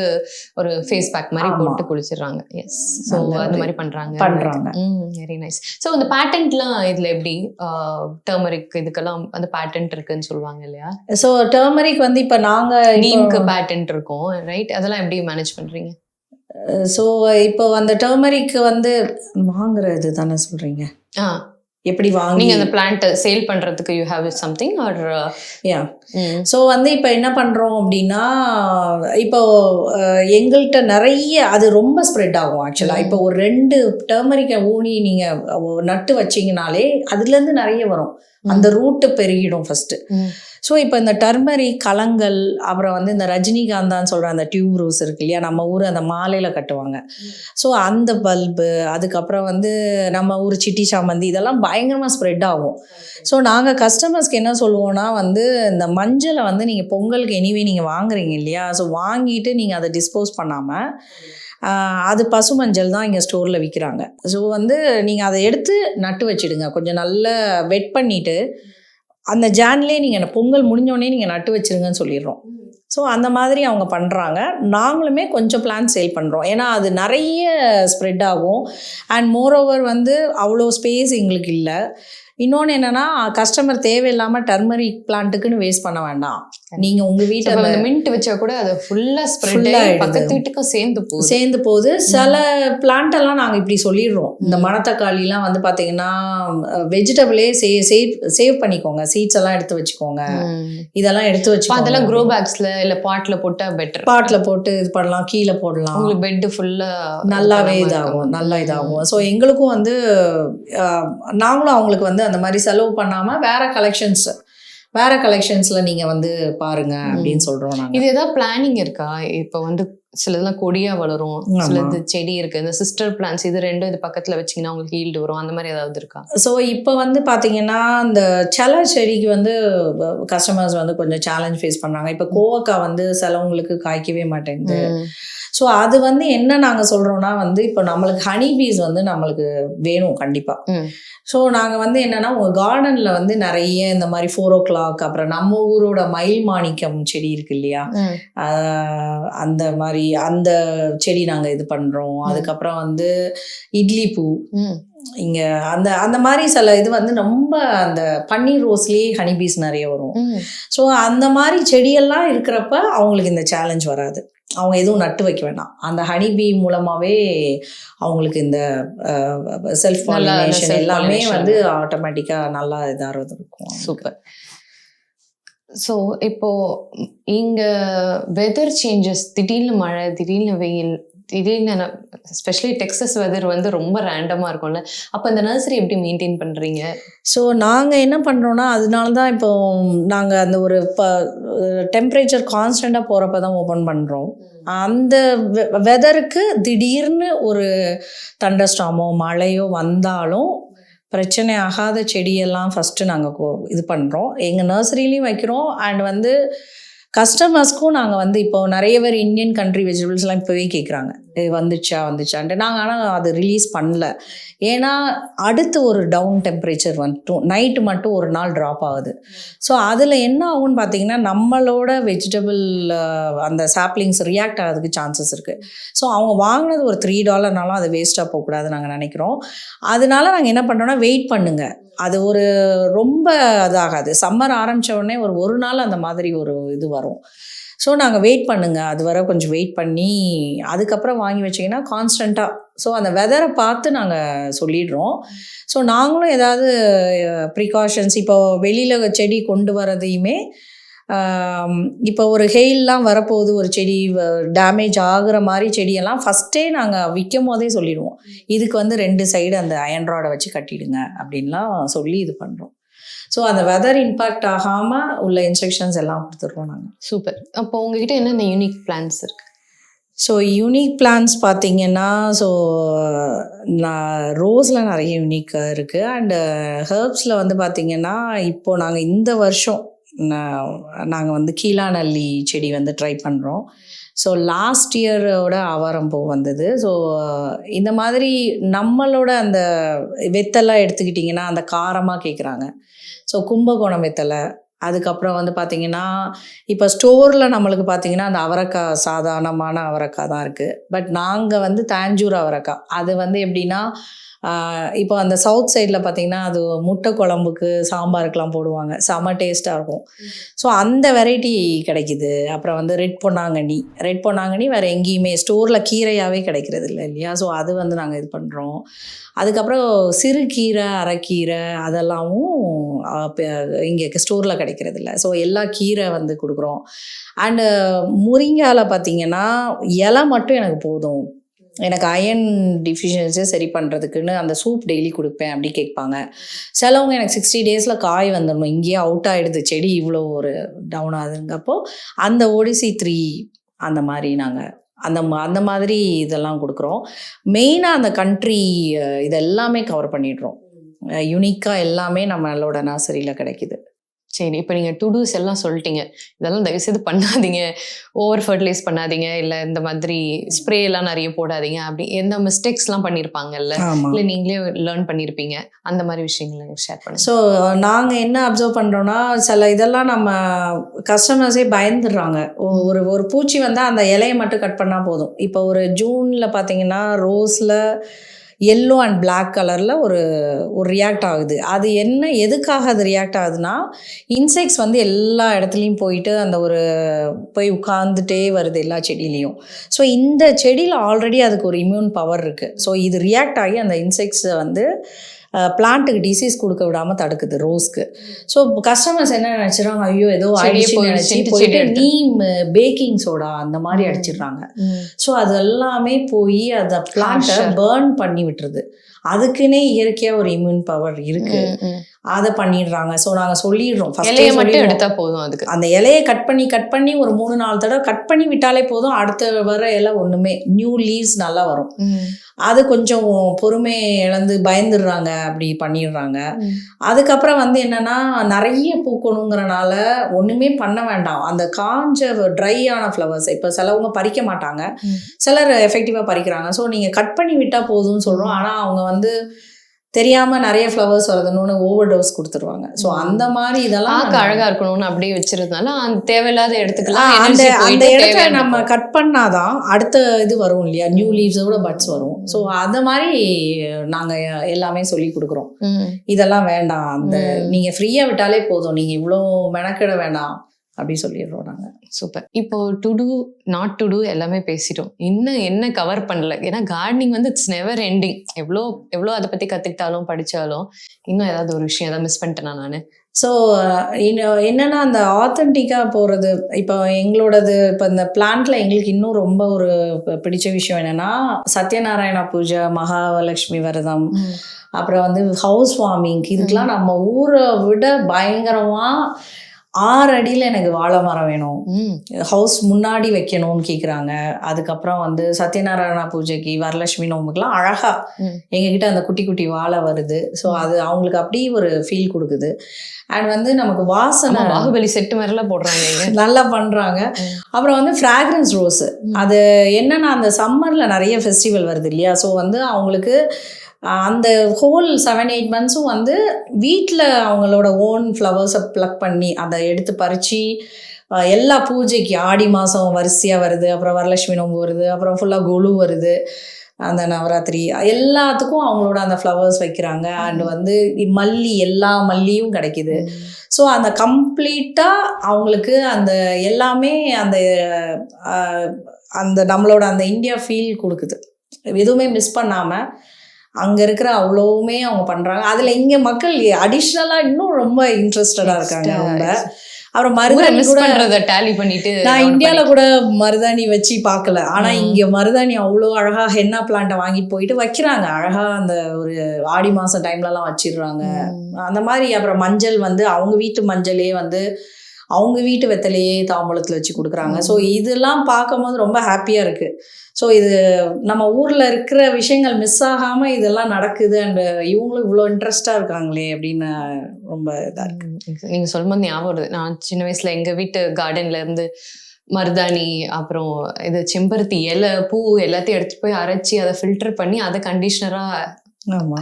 ஒரு ஃபேஸ் பேக் மாதிரி போட்டு குளிச்சிடுறாங்க. எஸ், ஸோ அந்த மாதிரி பண்ணுறாங்க. Very nice. ஸோ அந்த பேட்டன்ட்லாம் இதில் எப்படி டர்மரிக் இதுக்கெல்லாம் அந்த பேட்டன்ட் இருக்குன்னு சொல்லுவாங்க இல்லையா. ஸோ டர்மரிக் வந்து இப்போ நாங்கள் நீம்க்கு பேட்டன்ட் இருக்கும், ரைட்? அதெல்லாம் எப்படி மேனேஜ் பண்ணுறீங்க? ஸோ இப்போ அந்த டர்மரிக் வந்து வாங்குறது தானே சொல்கிறீங்க? எப்படி வாங்கி நீங்க அந்த பிளான்ட் சேல் பண்றதுக்கு you have something R yeah. So வந்து இப்போ என்ன பண்ணுறோம் அப்படின்னா, இப்போ எங்கள்கிட்ட நிறைய அது ரொம்ப ஸ்ப்ரெட் ஆகும் ஆக்சுவலாக. இப்போ ஒரு 2 டர்மரிக்கை ஊனி நீங்கள் நட்டு வச்சிங்கனாலே அதுலேருந்து நிறைய வரும். அந்த ரூட்டு பெருகிடும் ஃபஸ்ட்டு. ஸோ இப்போ இந்த டர்மரிக் கலங்கள், அப்புறம் வந்து இந்த ரஜினிகாந்தான்னு சொல்கிற அந்த டியூப் ரோஸ் இருக்கு இல்லையா, நம்ம ஊர் அந்த மாலையில் கட்டுவாங்க. ஸோ அந்த பல்பு, அதுக்கப்புறம் வந்து நம்ம ஊர் சிட்டி சாமந்தி, இதெல்லாம் பயங்கரமாக ஸ்ப்ரெட் ஆகும். ஸோ நாங்கள் கஸ்டமர்ஸ்க்கு என்ன சொல்லுவோன்னா வந்து இந்த மஞ்சளை வந்து நீங்கள் பொங்கலுக்கு எனிவே நீங்கள் வாங்குறீங்க இல்லையா, ஸோ வாங்கிட்டு நீங்கள் அதை டிஸ்போஸ் பண்ணாமல் அது பசு மஞ்சள் தான் இங்கே ஸ்டோரில் விற்கிறாங்க. ஸோ வந்து நீங்கள் அதை எடுத்து நட்டு வச்சுடுங்க, கொஞ்சம் நல்லா வெட் பண்ணிவிட்டு அந்த ஜான்லேயே நீங்கள் பொங்கல் முடிஞ்சோடனே நீங்கள் நட்டு வச்சுருங்கன்னு சொல்லிடுறோம். ஸோ அந்த மாதிரி அவங்க பண்ணுறாங்க. நாங்களுமே கொஞ்சம் பிளான் சேல் பண்ணுறோம், ஏன்னா அது நிறைய ஸ்ப்ரெட் ஆகும். அண்ட் மோரோவர் வந்து அவ்வளோ ஸ்பேஸ் எங்களுக்கு இல்லை. இன்னொன்று என்னென்னா, கஸ்டமர் தேவையில்லாமல் டர்மரிக் பிளான்ட்டுக்குன்னு வேஸ்ட் பண்ண வேண்டாம். நீங்கள் உங்கள் வீட்டில் மின்ட் வச்சா கூட அது ஃபுல்லாக ஸ்ப்ரெட் ஆகி பக்கத்து வீட்டுக்கும் சேர்ந்து போகுது. சில பிளான்ட்டெல்லாம் நாங்கள் இப்படி சொல்லிடுறோம். இந்த மணத்தக்காளிலாம் வந்து பார்த்தீங்கன்னா வெஜிடபிளே சேவ் பண்ணிக்கோங்க, சீட்ஸ் எல்லாம் எடுத்து வச்சுக்கோங்க, இதெல்லாம் எடுத்து வச்சுக்கோங்க. அதெல்லாம் க்ரோ பேக்ஸில் இல்லை பாட்டில் போட்டால் பெட்டர். பாட்டில் போட்டு இது பண்ணலாம், கீழே போடலாம். உங்களுக்கு பெட்டு ஃபுல்லாக நல்லாவே நல்லா இதாகும். ஸோ எங்களுக்கும் வந்து நாங்களும் அவங்களுக்கு வந்து அந்த மாதிரி செலவு பண்ணாமல் வேற கலெக்ஷன்ஸில் நீங்கள் வந்து பாருங்க அப்படின்னு சொல்கிறோம் நாங்கள். இது ஏதாவது பிளானிங் இருக்கா? இப்போ வந்து சிலதெல்லாம் கொடியாக வளரும், சிலது செடி இருக்குது, இந்த சிஸ்டர் பிளான்ஸ், இது ரெண்டும் இது பக்கத்தில் வச்சிங்கன்னா உங்களுக்கு ஈல்டு வரும், அந்த மாதிரி ஏதாவது இருக்கா? ஸோ இப்போ வந்து பார்த்தீங்கன்னா இந்த சில செடிக்கு வந்து கஸ்டமர்ஸ் வந்து கொஞ்சம் சேலஞ்ச் ஃபேஸ் பண்ணுறாங்க. இப்போ கோவக்காய் வந்து சிலவங்களுக்கு காய்க்கவே மாட்டேங்குது. ஸோ அது வந்து என்ன நாங்கள் சொல்கிறோன்னா வந்து இப்போ நம்மளுக்கு ஹனி பீஸ் வந்து நம்மளுக்கு வேணும் கண்டிப்பாக. ஸோ நாங்கள் வந்து என்னென்னா உங்கள் கார்டனில் வந்து நிறைய இந்த மாதிரி 4 o'clock, அப்புறம் நம்ம ஊரோட மயில் மாணிக்கம் செடி இருக்கு இல்லையா, அந்த மாதிரி அந்த செடி நாங்கள் இது பண்ணுறோம். அதுக்கப்புறம் வந்து இட்லி பூ இங்கே அந்த மாதிரி சில இது வந்து ரொம்ப அந்த பன்னீர் ரோஸ்லேயே ஹனிபீஸ் நிறைய வரும். ஸோ அந்த மாதிரி செடியெல்லாம் இருக்கிறப்ப அவங்களுக்கு இந்த சேலஞ்ச் வராது. அவங்க எதுவும் நட்டு வைக்க வேண்டாம். அந்த ஹனிபீ மூலமாகவே அவங்களுக்கு இந்த செல்ஃப் பாலினேஷன் எல்லாமே வந்து ஆட்டோமேட்டிக்காக நல்லா இதாக இருக்கும். சூப்பர். ஸோ இப்போது இங்கே வெதர் சேஞ்சஸ், திடீர்னு மழை, திடீர்னு வெயில், திடீர்னு எஸ்பெஷலி டெக்ஸஸ் வெதர் வந்து ரொம்ப ரேண்டமாக இருக்கும்ல, அப்போ அந்த நர்சரி எப்படி மெயின்டைன் பண்ணுறீங்க? ஸோ நாங்கள் என்ன பண்ணுறோன்னா, அதனால தான் இப்போ நாங்கள் அந்த ஒரு டெம்பரேச்சர் கான்ஸ்டண்ட்டாக போகிறப்ப தான் ஓப்பன் பண்ணுறோம். அந்த வெதருக்கு திடீர்னு ஒரு தண்டர்ஸ்டார்மோ மழையோ வந்தாலும் பிரச்சனை ஆகாத செடியெல்லாம் ஃபஸ்ட்டு நாங்கள் இது பண்ணுறோம், எங்கள் நர்சரிலையும் வைக்கிறோம். அண்ட் வந்து கஸ்டமர்ஸ்க்கும் நாங்கள் வந்து இப்போ நிறைய பேர் இந்தியன் கண்ட்ரி வெஜிடபிள்ஸ்லாம் இப்போவே கேட்குறாங்க, வந்துச்சான்ட்டு. நாங்கள் ஆனால் அது ரிலீஸ் பண்ணல, ஏன்னா அடுத்து ஒரு டவுன் டெம்பரேச்சர் வந்துட்டும், நைட்டு மட்டும் ஒரு நாள் ட்ராப் ஆகுது. ஸோ அதில் என்ன ஆகும்னு பார்த்தீங்கன்னா நம்மளோட வெஜிடபிள் அந்த சாப்ளிங்ஸ் ரியாக்ட் ஆகிறதுக்கு சான்சஸ் இருக்குது. ஸோ அவங்க வாங்கினது ஒரு $3 அது வேஸ்ட்டாக போகக்கூடாது நாங்கள் நினைக்கிறோம். அதனால நாங்கள் என்ன பண்ணுறோன்னா, வெயிட் பண்ணுங்கள், அது ஒரு ரொம்ப இதாகாது. சம்மர் ஆரம்பித்த உடனே ஒரு நாள் அந்த மாதிரி ஒரு இது வரும். ஸோ நாங்கள் வெயிட் பண்ணுங்கள், அது வர கொஞ்சம் வெயிட் பண்ணி அதுக்கப்புறம் வாங்கி வச்சிங்கன்னா கான்ஸ்டண்ட்டாக. ஸோ அந்த வெதரை பார்த்து நாங்கள் சொல்லிடுறோம். ஸோ நாங்களும் ஏதாவது ப்ரிகாஷன்ஸ் இப்போ வெளியில் செடி கொண்டு வரதையுமே இப்போ ஒரு ஹெயில்லாம் வரப்போகுது, ஒரு செடி டேமேஜ் ஆகுற மாதிரி செடியெல்லாம் ஃபஸ்ட்டே நாங்கள் விற்கும் போதே சொல்லிடுவோம், இதுக்கு வந்து 2 சைடு அந்த அயன் ராடை வச்சு கட்டிடுங்க அப்படின்லாம் சொல்லி இது பண்ணுறோம். ஸோ அந்த வெதர் இம்பேக்ட் ஆகாமல் உள்ள இன்ஸ்ட்ரக்ஷன்ஸ் எல்லாம் கொடுத்துருவோம் நாங்கள். சூப்பர். அப்போ உங்ககிட்ட என்னென்ன யூனிக் பிளான்ஸ் இருக்குது? ஸோ யூனிக் பிளான்ஸ் பார்த்தீங்கன்னா, ஸோ நான் ரோஸில் நிறைய யூனிக்காக இருக்குது. அண்டு ஹெர்ப்ஸில் வந்து பார்த்திங்கன்னா, இப்போது நாங்கள் இந்த வருஷம் நாங்கள் வந்து கீழாநல்லி செடி வந்து ட்ரை பண்ணுறோம். ஸோ லாஸ்ட் இயரோட ஆவாரம்பூ வந்தது. ஸோ இந்த மாதிரி நம்மளோட அந்த வெத்தெல்லாம் எடுத்துக்கிட்டிங்கன்னா அந்த காரமாக கேட்குறாங்க. ஸோ கும்பகோணம் வெத்தலை, அதுக்கப்புறம் வந்து பார்த்திங்கன்னா இப்போ ஸ்டோரில் நம்மளுக்கு பார்த்திங்கன்னா அந்த அவரைக்காய் சாதாரணமான அவரைக்காய் தான் இருக்குது. பட் நாங்கள் வந்து தாஞ்சூர் அவரைக்காய், அது வந்து எப்படின்னா இப்போ அந்த சவுத் சைடில் பார்த்திங்கன்னா அது முட்டை குழம்புக்கு சாம்பாருக்கெலாம் போடுவாங்க, செம டேஸ்ட்டாக இருக்கும். ஸோ அந்த வெரைட்டி கிடைக்கிது. அப்புறம் வந்து ரெட் பொன்னாங்கண்ணி வேறு எங்கேயுமே ஸ்டோரில் கீரையாகவே கிடைக்கிறது இல்லை இல்லையா. ஸோ அது வந்து நாங்கள் இது பண்ணுறோம். அதுக்கப்புறம் சிறுகீரை, அரைக்கீரை அதெல்லாமும் இங்கே ஸ்டோரில் கிடைக்கிறது இல்லை. ஸோ எல்லா கீரை வந்து கொடுக்குறோம். அண்டு முருங்காவில் பார்த்திங்கன்னா இலை மட்டும் எனக்கு போதும், எனக்கு அயன் டிஃபிஷியன்சியை சரி பண்ணுறதுக்குன்னு அந்த சூப் டெய்லி கொடுப்பேன் அப்படி கேட்பாங்க. சிலவங்க எனக்கு 60 டேஸில் காய் வந்துடணும், இங்கேயே அவுட் ஆகிடுது செடி இவ்வளோ ஒரு டவுன் ஆகுதுங்கப்போ அந்த ODC 3 அந்த மாதிரி நாங்கள் அந்த மாதிரி இதெல்லாம் கொடுக்குறோம். மெயினாக அந்த கண்ட்ரி இதெல்லாமே கவர் பண்ணிடுறோம். யூனிக்காக எல்லாமே நம்மளோட நர்சரியில் கிடைக்கிது. சரி, இப்போ நீங்கள் டுடூஸ் எல்லாம் சொல்லிட்டீங்க, இதெல்லாம் தயவுசெய்து பண்ணாதீங்க, ஓவர் ஃபர்டிலைஸ் பண்ணாதீங்க, இல்லை இந்த மாதிரி ஸ்ப்ரே எல்லாம் நிறைய போடாதீங்க, அப்படி எந்த மிஸ்டேக்ஸ்லாம் பண்ணியிருப்பாங்கல்ல, இல்லை நீங்களே லேர்ன் பண்ணியிருப்பீங்க, அந்த மாதிரி விஷயங்களை ஷேர் பண்ணுங்க. ஸோ நாங்கள் என்ன அப்சர்வ் பண்ணுறோன்னா, சில இதெல்லாம் நம்ம கஸ்டமர்ஸே பயந்துடுறாங்க. ஒரு பூச்சி வந்தால் அந்த இலையை மட்டும் கட் பண்ணால் போதும். இப்போ ஒரு ஜூனில் பார்த்தீங்கன்னா ரோஸில் எல்லோ அண்ட் பிளாக் கலரில் ஒரு ரியாக்ட் ஆகுது. அது என்ன, எதுக்காக அது ரியாக்ட் ஆகுதுன்னா, இன்செக்ட்ஸ் வந்து எல்லா இடத்துலையும் போயிட்டு அந்த போய் உட்காந்துட்டே வருது எல்லா செடியிலையும். ஸோ இந்த செடியில் ஆல்ரெடி அதுக்கு ஒரு இம்யூன் பவர் இருக்குது. ஸோ இது ரியாக்ட் ஆகி அந்த இன்செக்ட்ஸை வந்து பிளான்ட்டுக்கு டிசீஸ் கொடுக்க விடாமல் தடுக்குது ரோஸ்க்கு. ஸோ கஸ்டமர்ஸ் என்ன நினச்சிடறாங்க, ஐயோ ஏதோ ஆயிடுச்சுன்னு நினச்சி போயிட்டு நீம், பேக்கிங் சோடா அந்த மாதிரி அடிச்சிடுறாங்க. ஸோ அது எல்லாமே போய் அந்த பிளான்ட்டை பேர்ன் பண்ணி விட்டுருது. அதுக்குன்னே இயற்கையாக ஒரு இம்யூன் பவர் இருக்குது, அதை பண்ணிடுறாங்க. ஸோ நாங்கள் சொல்லிடுறோம், இலையை மட்டும் எடுத்தால் போதும், அதுக்கு அந்த இலையை கட் பண்ணி ஒரு 3-4 தடவை கட் பண்ணி விட்டாலே போதும், அடுத்த வர இலை ஒன்றுமே நியூ லீவ்ஸ் நல்லா வரும். அது கொஞ்சம் பொறுமை இழந்து பயந்துடுறாங்க, அப்படி பண்ணிடுறாங்க. அதுக்கப்புறம் வந்து என்னன்னா, நிறைய பூக்கணுங்கிறனால ஒன்றுமே பண்ண வேண்டாம், அந்த காஞ்ச ட்ரையான ஃப்ளவர்ஸ் இப்போ சிலவங்க பறிக்க மாட்டாங்க, சிலர் எஃபெக்டிவாக பறிக்கிறாங்க. ஸோ நீங்கள் கட் பண்ணி விட்டால் போதும்னு சொல்கிறோம். ஆனால் அவங்க வந்து தெரியாமல் நிறைய ஃப்ளவர்ஸ் வருதுன்னு ஓவர் டோஸ் கொடுத்துருவாங்க. ஸோ அந்த மாதிரி இதெல்லாம் அழகாக இருக்கணும்னு அப்படியே வச்சிருந்தாலும் அந்த தேவையில்லாத இடத்துக்குலாம் அந்த இடத்துல நம்ம கட் பண்ணாதான் அடுத்த இது வரும் இல்லையா, நியூ லீவ்ஸோட பட்ஸ் வரும். ஸோ அந்த மாதிரி நாங்கள் எல்லாமே சொல்லி கொடுக்குறோம். இதெல்லாம் வேண்டாம், அந்த நீங்கள் ஃப்ரீயாக விட்டாலே போதும், நீங்கள் இவ்வளோ மெனக்கிட வேண்டாம் அப்படி சொல்லிடுறோம் நாங்கள். சூப்பர். இப்போ to do not to do எல்லாமே பேசிட்டோம். இன்னும் என்ன கவர் பண்ணல, ஏன்னா கார்டனிங் வந்து இட்ஸ் நெவர் எண்டிங். எவ்வளோ அதை பற்றி கற்றுக்கிட்டாலும் படித்தாலும் இன்னும் ஏதாவது ஒரு விஷயம் எதாவது மிஸ் பண்ணிட்டேனா நான். ஸோ என்னென்னா அந்த ஆத்தென்டிக்காக போகிறது, இப்போ எங்களோடது இப்போ இந்த பிளான்ட்டில் எங்களுக்கு இன்னும் ரொம்ப ஒரு பிடிச்ச விஷயம் என்னென்னா, சத்யநாராயண பூஜை, மகாலட்சுமி விரதம், அப்புறம் வந்து ஹவுஸ் வார்மிங், இதுக்கெலாம் நம்ம ஊரை விட பயங்கரமாக 6 அடியில் எனக்கு வாழை மரம் வேணும், ஹவுஸ் முன்னாடி வைக்கணும்னு கேட்குறாங்க. அதுக்கப்புறம் வந்து சத்யநாராயண பூஜைக்கு, வரலட்சுமி நோம்புக்கெலாம் அழகாக எங்ககிட்ட அந்த குட்டி குட்டி வாழை வருது. ஸோ அது அவங்களுக்கு அப்படி ஒரு ஃபீல் கொடுக்குது. அண்ட் வந்து நமக்கு வாசனை, பாகுபலி செட்டு மாதிரிலாம் போடுறாங்க, நல்லா பண்ணுறாங்க. அப்புறம் வந்து ஃப்ராக்ரன்ஸ் ரோஸு, அது என்னென்னா அந்த சம்மரில் நிறைய ஃபெஸ்டிவல் வருது இல்லையா. ஸோ வந்து அவங்களுக்கு அந்த ஹோல் 7-8 மந்த்ஸும் வந்து வீட்டில் அவங்களோட ஓன் ஃப்ளவர்ஸை ப்ளக் பண்ணி அதை எடுத்து பறித்து எல்லா பூஜைக்கு, ஆடி மாதம் வரிசையாக வருது, அப்புறம் வரலட்சுமி நோம்பு வருது, அப்புறம் ஃபுல்லாக கொலு வருது, அந்த நவராத்திரி எல்லாத்துக்கும் அவங்களோட அந்த ஃப்ளவர்ஸ் வைக்கிறாங்க. அண்ட் வந்து எல்லா மல்லியும் கிடைக்கிது. ஸோ அந்த கம்ப்ளீட்டாக அவங்களுக்கு அந்த எல்லாமே அந்த நம்மளோட அந்த இந்தியா ஃபீல் கொடுக்குது, எதுவுமே மிஸ் பண்ணாமல் அங்கே இருக்கிற அவ்வளோவுமே அவங்க பண்ணுறாங்க. அதில் இங்கே மக்கள் அடிஷ்னலாக இன்னும் ரொம்ப இன்ட்ரெஸ்டடாக இருக்காங்க. அவங்க அப்புறம் மருதாணி கூட டேலி பண்ணிட்டு நான் இந்தியால கூட மருதாணி வச்சு பார்க்கல. ஆனா இங்க மருதாணி அவ்வளோ அழகா ஹென்னா பிளான்ட்டை வாங்கிட்டு போயிட்டு வைக்கிறாங்க. அழகா அந்த ஒரு ஆடி மாசம் டைம்லலாம் வச்சிடுறாங்க அந்த மாதிரி. அப்புறம் மஞ்சள் வந்து அவங்க வீட்டு மஞ்சளே வந்து அவங்க வீட்டு வெத்தலையே தாம்பூலத்தில் வச்சு கொடுக்குறாங்க. ஸோ இதெல்லாம் பார்க்கும்போது ரொம்ப ஹாப்பியாக இருக்குது. ஸோ இது நம்ம ஊரில் இருக்கிற விஷயங்கள் மிஸ் ஆகாமல் இதெல்லாம் நடக்குது. அண்ட் இவங்களும் இவ்வளோ இன்ட்ரெஸ்டாக இருக்காங்களே அப்படின்னு ரொம்ப இதாக இருக்குது. நீங்கள் சொல்லும்போது ஞாபகம் வருது. நான் சின்ன வயசில் எங்கள் வீட்டு கார்டன்லேருந்து மருதாணி அப்புறம் இது செம்பருத்தி இலை பூ எல்லாத்தையும் எடுத்துகிட்டு போய் அரைச்சி அதை ஃபில்டர் பண்ணி அதை கண்டிஷ்னராக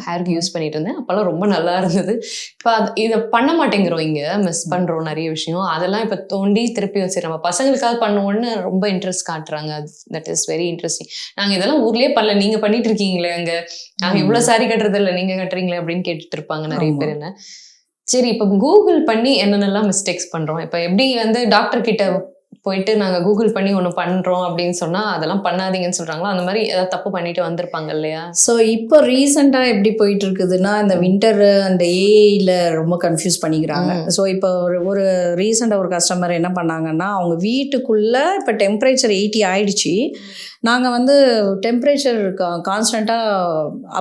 ஹேருக்கு யூஸ் பண்ணிட்டு இருந்தேன். அப்போல்லாம் ரொம்ப நல்லா இருந்தது. இப்போ இதை பண்ண மாட்டேங்கிறோம், இங்கே மிஸ் பண்ணுறோம் நிறைய விஷயம். அதெல்லாம் இப்போ தோண்டி திருப்பி வச்சிடறோம். நம்ம பசங்களுக்காக பண்ணுவோன்னு ரொம்ப இன்ட்ரெஸ்ட் காட்டுறாங்க. That is very interesting. நாங்கள் இதெல்லாம் ஊர்லேயே பண்ணல, நீங்கள் பண்ணிட்டு இருக்கீங்களே அங்கே, நாங்கள் இவ்வளோ சாரி கட்டுறது இல்லை நீங்கள் கட்டுறீங்களே அப்படின்னு கேட்டுட்டு இருப்பாங்க நிறைய பேர். என்ன சரி, இப்போ கூகுள் பண்ணி என்னென்னலாம் மிஸ்டேக்ஸ் பண்ணுறோம். இப்போ எப்படி வந்து டாக்டர் கிட்ட போயிட்டு நாங்கள் கூகுள் பண்ணி ஒன்று பண்ணுறோம் அப்படின்னு சொன்னால் அதெல்லாம் பண்ணாதீங்கன்னு சொல்கிறாங்களோ, அந்த மாதிரி ஏதாவது தப்பு பண்ணிட்டு வந்திருப்பாங்க இல்லையா? ஸோ இப்போ ரீசெண்டாக எப்படி போயிட்டு இருக்குதுன்னா, இந்த வின்டர் அந்த ஏஐயில் ரொம்ப கன்ஃபியூஸ் பண்ணிக்கிறாங்க. ஸோ இப்போ ஒரு ரீசெண்டாக ஒரு கஸ்டமர் என்ன பண்ணாங்கன்னா, அவங்க வீட்டுக்குள்ளே இப்போ டெம்பரேச்சர் 80 ஆயிடுச்சு. நாங்கள் வந்து டெம்பரேச்சர் கான்ஸ்டண்ட்டாக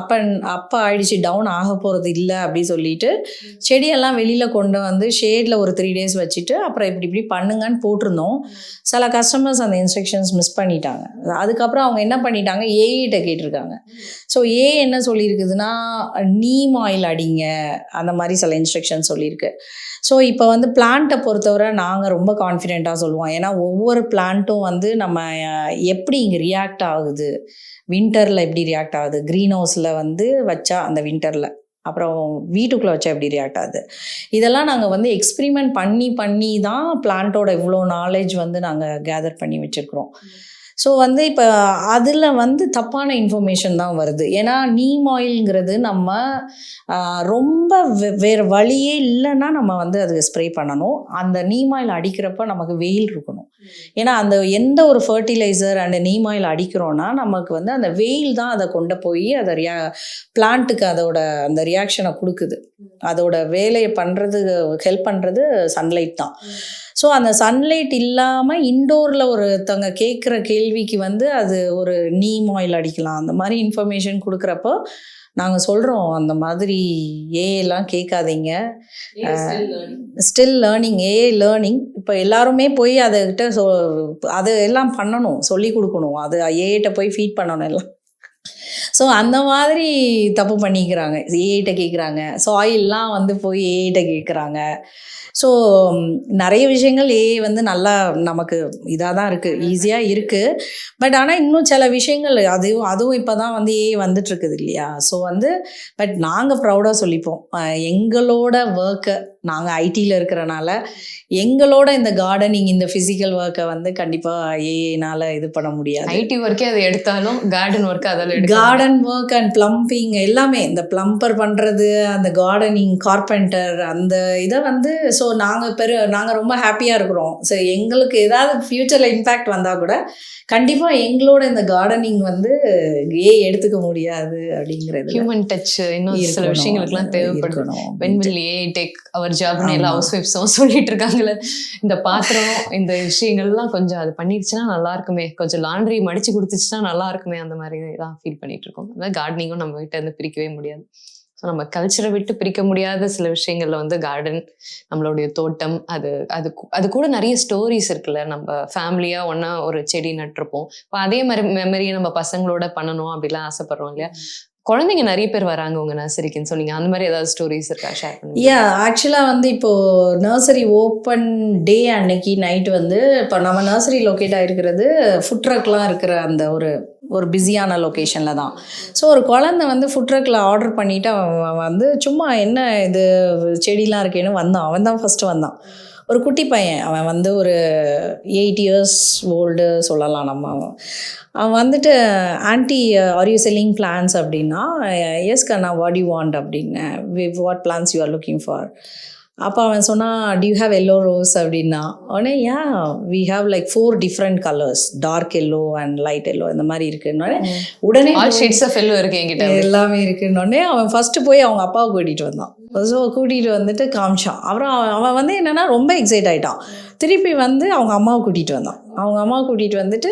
அப்போ ஆயிடுச்சு, டவுன் ஆக போகிறது இல்லை அப்படின்னு சொல்லிட்டு செடியெல்லாம் வெளியில் கொண்டு வந்து ஷேடில் ஒரு 3 days வச்சுட்டு அப்புறம் இப்படி பண்ணுங்கன்னு போட்டிருந்தோம். சில கஸ்டமர்ஸ் அந்த இன்ஸ்ட்ரக்ஷன்ஸ் மிஸ் பண்ணிட்டாங்க. அதுக்கப்புறம் அவங்க என்ன பண்ணிட்டாங்க, ஏஐட்ட கேட்டிருக்காங்க. ஸோ ஏஐ என்ன சொல்லியிருக்குதுன்னா, நீம் ஆயில் அடிங்க அந்த மாதிரி சில இன்ஸ்ட்ரக்ஷன் சொல்லியிருக்கு. ஸோ இப்போ வந்து பிளான்ட்டை பொறுத்தவரை நாங்கள் ரொம்ப கான்ஃபிடெண்ட்டாக சொல்லுவோம். ஏன்னா ஒவ்வொரு பிளான்ட்டும் வந்து நம்ம எப்படி இங்கே ரியாக்ட் ஆகுது, வின்டரில் எப்படி ரியாக்ட் ஆகுது, க்ரீன் ஹவுஸில் வந்து வச்சா அந்த வின்டரில், அப்புறம் வீட்டுக்குள்ளே வச்சா எப்படி ரியாக்ட் ஆகுது, இதெல்லாம் நாங்கள் வந்து எக்ஸ்பிரிமெண்ட் பண்ணி தான் பிளான்ட்டோட இவ்வளோ நாலேஜ் வந்து நாங்கள் கேதர் பண்ணி வச்சுருக்குறோம். ஸோ வந்து இப்போ அதில் வந்து தப்பான இன்ஃபர்மேஷன் தான் வருது. ஏன்னா நீம் ஆயில்ங்கிறது நம்ம ரொம்ப வேறு வழியே இல்லைன்னா நம்ம வந்து அது ஸ்ப்ரே பண்ணணும். அந்த நீம் ஆயில் அடிக்கிறப்ப நமக்கு வெயில் இருக்கணும். ஏன்னா அந்த எந்த ஒரு ஃபர்டிலைசர் அண்ட் நீம் ஆயில் அடிக்கிறோன்னா நமக்கு வந்து அந்த வெயில் தான் அதை கொண்டு போய் அதை பிளான்ட்டுக்கு அதோட அந்த ரியாக்ஷனை கொடுக்குது. அதோட வேலையை பண்ணுறது ஹெல்ப் பண்ணுறது சன்லைட் தான். ஸோ அந்த சன்லைட் இல்லாமல் இன்டோரில் ஒருத்தவங்க கேட்குற கேள்விக்கு வந்து அது ஒரு நீம் ஆயில் அடிக்கலாம் அந்த மாதிரி இன்ஃபர்மேஷன் கொடுக்குறப்போ நாங்கள் சொல்கிறோம், அந்த மாதிரி ஏஐலாம் கேட்காதீங்க. Still learning, AI learning. இப்போ எல்லாருமே போய் அதுக்கிட்ட அது எல்லாம் பண்ணணும், சொல்லி கொடுக்கணும், அது ஏஐட்ட போய் ஃபீட் பண்ணணும் எல்லாம். ஸோ அந்த மாதிரி தப்பு பண்ணிக்கிறாங்க. ஏஐட்ட கேட்குறாங்க, சாயில்லாம் வந்து போய் ஏஐட்ட கேட்குறாங்க. ஸோ நிறைய விஷயங்கள் ஏஐ வந்து நல்லா நமக்கு இதாக தான் இருக்குது, ஈஸியாக இருக்குது. பட் ஆனால் இன்னும் சில விஷயங்கள் அதுவும் இப்போ தான் வந்து ஏஐ வந்துட்டுருக்குது இல்லையா? ஸோ வந்து பட் நாங்கள் ப்ரௌடாக சொல்லிப்போம், எங்களோட ஒர்க்கை நாங்கள் ஐடியில் இருக்கிறனால எங்களோட இந்த கார்டனிங் இந்த ஃபிசிக்கல் ஒர்க்கை வந்து கண்டிப்பாக ஏஐனால் இது பண்ண முடியாது. ஐடி ஒர்க்கே அதை எடுத்தாலும் கார்டன் ஒர்க்கு அதில் கார்டன் ஒர்க் அண்ட் ப்ளம்பிங் எல்லாமே, இந்த ப்ளம்பர் பண்ணுறது, அந்த கார்டனிங் கார்பெண்டர், அந்த இதை வந்து ஸோ நாங்கள் ரொம்ப ஹாப்பியாக இருக்கிறோம். ஸோ எங்களுக்கு ஏதாவது ஃப்யூச்சரில் இம்பேக்ட் வந்தால் கூட கண்டிப்பாக எங்களோட இந்த கார்டனிங் வந்து ஏஐ எடுத்துக்க முடியாது அப்படிங்கிறது. ஹியூமன் டச் இன்னும் சில விஷயங்களுக்குலாம் தேவைப்படுது. வென் வில் ஏஐ டேக் அவர் ஜாப்னு எல்லா ஹவுஸ் ஒய்ஃப்ஸும் சொல்லிட்டு இருக்காங்கல்ல. இந்த பாத்திரம் இந்த விஷயங்கள்லாம் கொஞ்சம் அது பண்ணிடுச்சுன்னா நல்லா இருக்குமே, கொஞ்சம் லாண்ட்ரி மடிச்சு கொடுத்துச்சுன்னா நல்லா இருக்குமே, அந்த மாதிரி தான் ஃபீல் பண்ணிட்டு இருக்கோம். அதாவது கார்டனிங்கும் நம்ம கிட்ட இருந்து பிரிக்கவே முடியாது. ஸோ நம்ம கல்ச்சரை விட்டு பிரிக்க முடியாத சில விஷயங்கள்ல வந்து கார்டன், நம்மளுடைய தோட்டம், அது கூட நிறைய ஸ்டோரிஸ் இருக்குல்ல. நம்ம ஃபேமிலியாக ஒன்றா ஒரு செடி நட்டிருப்போம். இப்போ அதே மாதிரி மெமரியை நம்ம பசங்களோட பண்ணணும் அப்படிலாம் ஆசைப்படுறோம் இல்லையா? குழந்தைங்க நிறைய பேர் வராங்க உங்கள் நர்சரிக்குன்னு சொன்னீங்க, அந்த மாதிரி ஏதாவது ஸ்டோரிஸ் இருக்கா, ஷேர் பண்ணுங்க. ஆக்சுவலாக வந்து இப்போது நர்சரி ஓப்பன் டே அன்னைக்கு நைட்டு வந்து இப்போ நம்ம நர்சரி லொக்கேட் ஆகிருக்கிறது ஃபுட் ட்ரக்லாம் இருக்கிற அந்த ஒரு பிஸியான லொக்கேஷனில் தான். ஸோ ஒரு குழந்தை வந்து ஃபுட் ட்ரக்கில் ஆர்டர் பண்ணிவிட்டு அவன் வந்து சும்மா என்ன இது செடிலாம் இருக்கேன்னு வந்தான். அவன் தான் ஃபஸ்ட்டு வந்தான். ஒரு குட்டி பையன், அவன் வந்து ஒரு 8 years ஓல்டு சொல்லலாம் நம்ம. அவன் வந்துட்டு aunty are you selling plants அப்படின்னா, எஸ் கண்ணா வாட் யூ வாண்ட் அப்படின்னு, what plants you are looking for. அப்போ அவன் சொன்னான், do you have yellow rose அப்படின்னா. உடனே we have like 4 different colors, dark yellow and light yellow இந்த மாதிரி இருக்குன்னொடனே உடனே ஷேட்ஸ் ஆஃப் எல்லோ இருக்கு என்கிட்ட, எல்லாமே இருக்குன்னொடனே அவன் ஃபஸ்ட்டு போய் அவங்க அப்பாவை கூட்டிகிட்டு வந்தான். ஸோ கூட்டிகிட்டு வந்துட்டு காமிச்சான். அப்புறம் அவன் வந்து என்னென்னா ரொம்ப எக்ஸைட் ஆகிட்டான். திருப்பி வந்து அவங்க அம்மாவை கூட்டிகிட்டு வந்தான். அவங்க அம்மாவை கூட்டிகிட்டு வந்துட்டு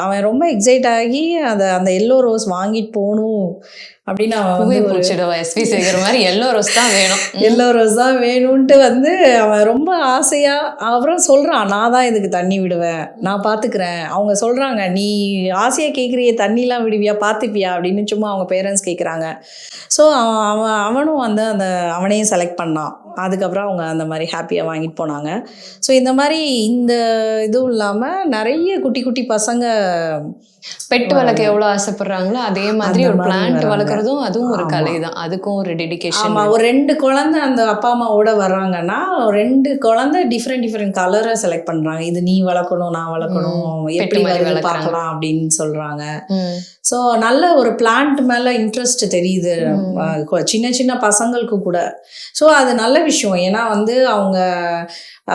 அவன் ரொம்ப எக்ஸைட் ஆகி அந்த எல்லோ ரோஸ் வாங்கிட்டு போகணும் அப்படின்னு அவன் வந்து எஸ்பி சேகர் மாதிரி எல்லோ ரோஸ் தான் வேணும், எல்லோ ரோஸ் தான் வேணும்ன்ட்டு வந்து அவன் ரொம்ப ஆசையாக அப்புறம் சொல்கிறான், நான் தான் இதுக்கு தண்ணி விடுவேன், நான் பார்த்துக்கிறேன். அவங்க சொல்கிறாங்க, நீ ஆசையாக கேட்குறிய தண்ணிலாம் விடுவியா, பார்த்துப்பியா அப்படின்னு சும்மா அவங்க பேரண்ட்ஸ் கேட்குறாங்க. ஸோ அவனும் வந்து அவனையும் செலக்ட் பண்ணான். அதுக்கப்புறம் அவங்க அந்த மாதிரி ஹாப்பியாக வாங்கிட்டு போனாங்க. ஸோ இந்த மாதிரி இந்த இதுவும் இல்லாமல் நிறைய குட்டி குட்டி பசங்க பெட் வளர்க்க எவ்வளோ ஆசைப்படுறாங்களோ அதே மாதிரி ஒரு பிளான்ட் வளர்க்குறதும் அதுவும் ஒரு கலை தான், அதுக்கும் ஒரு டெடிகேஷன். ஆமாம், ஒரு 2 குழந்தை அந்த அப்பா அம்மாவோட வர்றாங்கன்னா 2 குழந்தை டிஃப்ரெண்ட் கலரை செலக்ட் பண்ணுறாங்க. இது நீ வளர்க்கணும், நான் வளர்க்கணும், எப்படி வருது பார்க்கலாம் அப்படின்னு சொல்கிறாங்க. ஸோ நல்ல ஒரு பிளான்ட் மேலே இன்ட்ரெஸ்ட் தெரியுது சின்ன சின்ன பசங்களுக்கு கூட. ஸோ அது நல்ல விஷயம். ஏன்னா வந்து அவங்க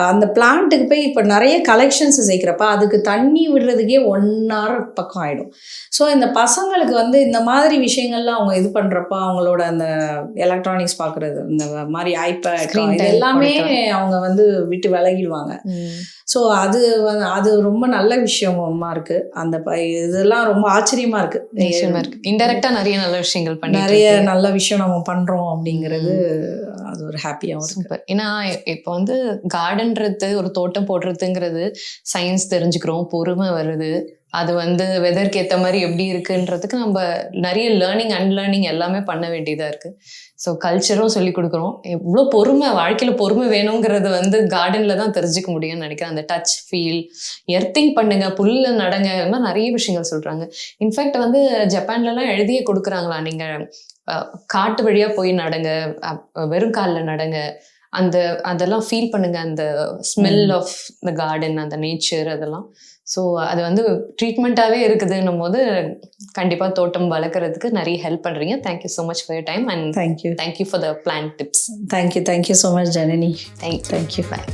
அந்த பிளான்ட்டுக்கு போய் இப்போ நிறைய கலெக்ஷன்ஸ் சேர்க்குறப்ப அதுக்கு தண்ணி விடுறதுக்கே 1 hour பக்கம் ஆகிடும். ஸோ இந்த பசங்களுக்கு வந்து இந்த மாதிரி விஷயங்கள்லாம் அவங்க இது பண்ணுறப்ப அவங்களோட அந்த எலக்ட்ரானிக்ஸ் பார்க்குறது, இந்த மாதிரி ஐபேட் இது எல்லாமே அவங்க வந்து விட்டு விலகிடுவாங்க. ஸோ அது ரொம்ப நல்ல விஷயமா இருக்குது. அந்த இதெல்லாம் ரொம்ப ஆச்சரியமாக இருக்குது. இன்டெரக்டாக நிறைய நல்ல விஷயங்கள் பண்ணி நிறைய நல்ல விஷயம் நம்ம பண்ணுறோம் அப்படிங்கிறது அது ஒரு ஹாப்பியாகவும் சூப்பர். ஏன்னா இப்போ வந்து கார்டன்றது ஒரு தோட்டம் போடுறதுங்கிறது சயின்ஸ் தெரிஞ்சுக்கிறோம், பொறுமை வருது, அது வந்து வெதருக்கு ஏற்ற மாதிரி எப்படி இருக்குன்றதுக்கு நம்ம நிறைய லேர்னிங் அன்லேர்னிங் எல்லாமே பண்ண வேண்டியதாக இருக்குது. ஸோ கல்ச்சரும் சொல்லி கொடுக்குறோம். எவ்வளோ பொறுமை, வாழ்க்கையில் பொறுமை வேணுங்கிறது வந்து கார்டனில் தான் தெரிஞ்சுக்க முடியும்னு நினைக்கிறேன். அந்த டச் ஃபீல், எர்த்திங் பண்ணுங்க, புல்ல நடங்க, இந்த மாதிரி நிறைய விஷயங்கள் சொல்கிறாங்க. இன்ஃபேக்ட் வந்து ஜப்பான்லலாம் எழுதியே கொடுக்குறாங்களா, நீங்கள் காட்டு வழியாக போய் நடங்க, வெறும் காலில் நடங்க, அதெல்லாம் ஃபீல் பண்ணுங்க, அந்த ஸ்மெல் ஆஃப் த கார்டன், அந்த நேச்சர் அதெல்லாம். ஸோ அது வந்து ட்ரீட்மெண்ட்டாகவே இருக்குதுன்னும் போது கண்டிப்பாக தோட்டம் வளர்க்குறதுக்கு நிறைய ஹெல்ப் பண்ணுறீங்க. Thank you so much for your time and thank you for the plant tips. Thank you so much Janani. Thank you. Bye.